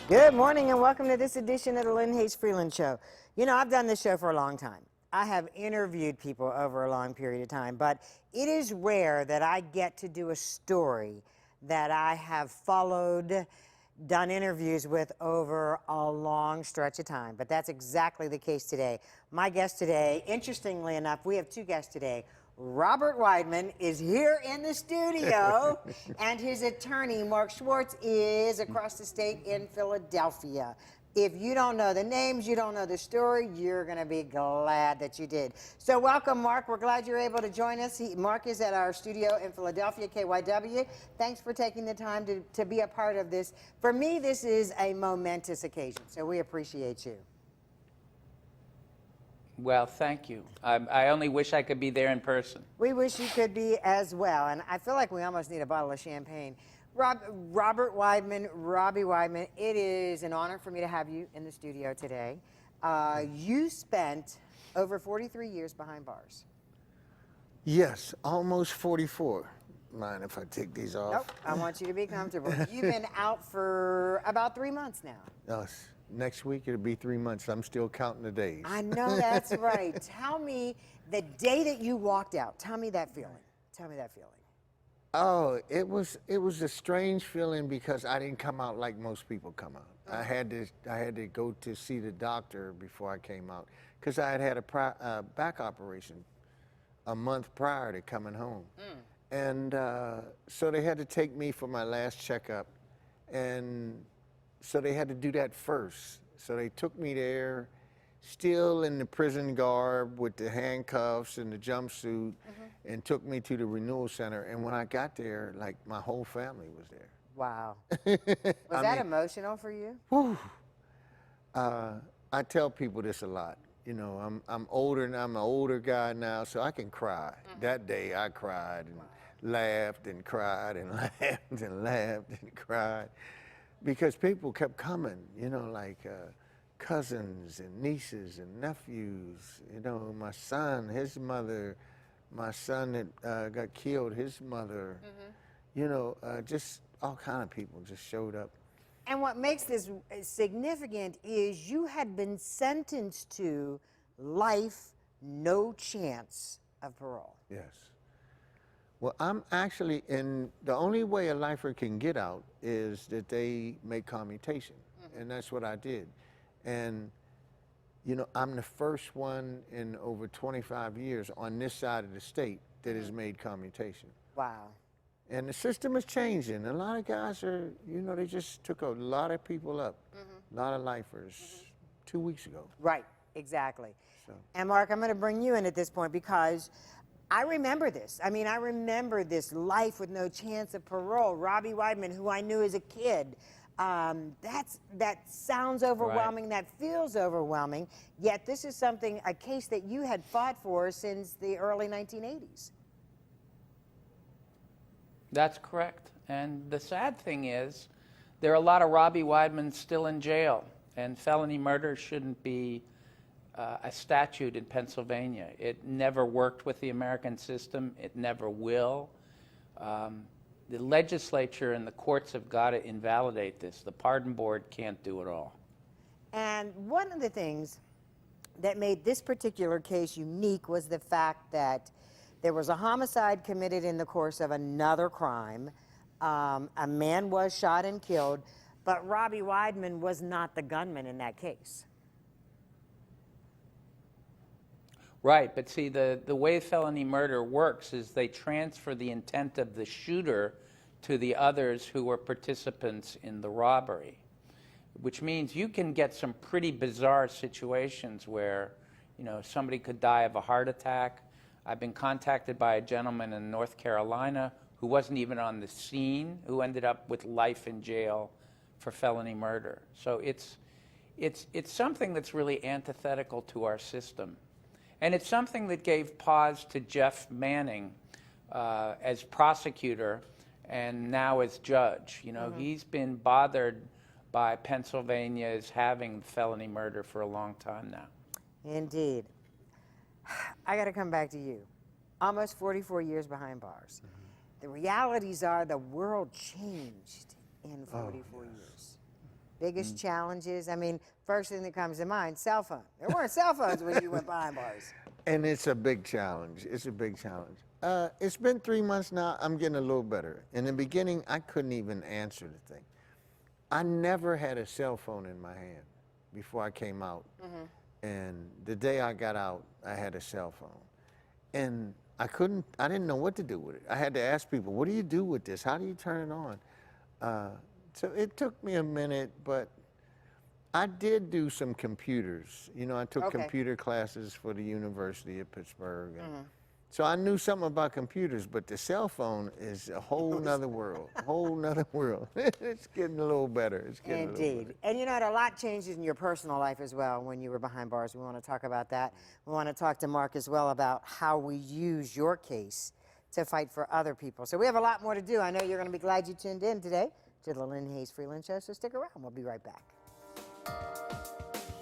Good morning and welcome to this edition of the Lynn Hayes Freeland Show. You know, I've done this show for a long time. I have interviewed people over a long period of time, but it is rare that I get to do a story that I have followed, done interviews with over a long stretch of time. But that's exactly the case today. My guest today, interestingly enough, we have two guests today. Robert Wideman is here in the studio, and his attorney, Mark Schwartz, is across the state in Philadelphia. If you don't know the names, you don't know the story, you're going to be glad that you did. So welcome, Mark. We're glad you're able to join us. Mark is at our studio in Philadelphia, KYW. Thanks for taking the time to be a part of this. For me, this is a momentous occasion, so we appreciate you. Well, thank you. I only wish I could be there in person. We wish you could be as well, and I feel like we almost need a bottle of champagne. Robert Wideman, Robbie Wideman, it is an honor for me to have you in the studio today. You spent over 43 years behind bars. Yes, almost 44. Mind if I take these off? Nope, I want you to be comfortable. You've been out for about 3 months now. Yes. Next week it'll be 3 months. I'm still counting the days. I know that's right. Tell me the day that you walked out. Tell me that feeling. Tell me that feeling. Oh, it was a strange feeling because I didn't come out like most people come out. I had to go to see the doctor before I came out because I had a back operation a month prior to coming home, and so they had to take me for my last checkup, and so they had to do that first. So they took me there, still in the prison garb with the handcuffs and the jumpsuit, and took me to the renewal center. And when I got there, like my whole family was there. Wow. Was that emotional for you? Whew. I tell people this a lot. You know, I'm older and I'm an older guy now, so I can cry. That day I cried and laughed and cried and laughed and laughed and cried. Because people kept coming, you know, like cousins and nieces and nephews. You know, my son, his mother, my son that got killed, his mother. You know, just all kind of people just showed up. And what makes this significant is you had been sentenced to life, no chance of parole. Yes. Well, I'm actually the only way a lifer can get out is that they make commutation, and that's what I did. And, you know, I'm the first one in over 25 years on this side of the state that has made commutation. Wow. And the system is changing. A lot of guys are, you know, they just took a lot of people up, a lot of lifers 2 weeks ago. Right, exactly. So. And Mark, I'm going to bring you in at this point because I remember this. I mean, I remember this life with no chance of parole. Robbie Wideman, who I knew as a kid, that sounds overwhelming, that feels overwhelming, yet this is a case that you had fought for since the early 1980s. That's correct. And the sad thing is, there are a lot of Robbie Widemans still in jail, and felony murder shouldn't be a statute in Pennsylvania. It never worked with the American system. It never will. The legislature and the courts have got to invalidate this. The pardon board can't do it all. And one of the things that made this particular case unique was the fact that there was a homicide committed in the course of another crime. A man was shot and killed, but Robbie Wideman was not the gunman in that case. Right, but see, the way felony murder works is they transfer the intent of the shooter to the others who were participants in the robbery, which means you can get some pretty bizarre situations where, you know, somebody could die of a heart attack. I've been contacted by a gentleman in North Carolina who wasn't even on the scene, who ended up with life in jail for felony murder. So it's something that's really antithetical to our system. And it's something that gave pause to Jeff Manning as prosecutor and now as judge. You know, he's been bothered by Pennsylvania's having felony murder for a long time now. Indeed. I got to come back to you. Almost 44 years behind bars. The realities are the world changed in 44 years. Biggest challenges? I mean, first thing that comes to mind, cell phone. There weren't cell phones when you went behind bars. And it's a big challenge. It's a big challenge. It's been 3 months now. I'm getting a little better. In the beginning, I couldn't even answer the thing. I never had a cell phone in my hand before I came out. And the day I got out, I had a cell phone. And I didn't know what to do with it. I had to ask people, what do you do with this? How do you turn it on? So it took me a minute, but I did do some computers. You know, I took computer classes for the University of Pittsburgh. And so I knew something about computers, but the cell phone is a whole nother world, a whole nother world. It's getting a little better. It's getting a little better. And you know, a lot changed in your personal life as well when you were behind bars. We want to talk about that. We want to talk to Mark as well about how we use your case to fight for other people. So we have a lot more to do. I know you're going to be glad you tuned in today to the Lynn Hayes Freeland Show, so stick around. We'll be right back.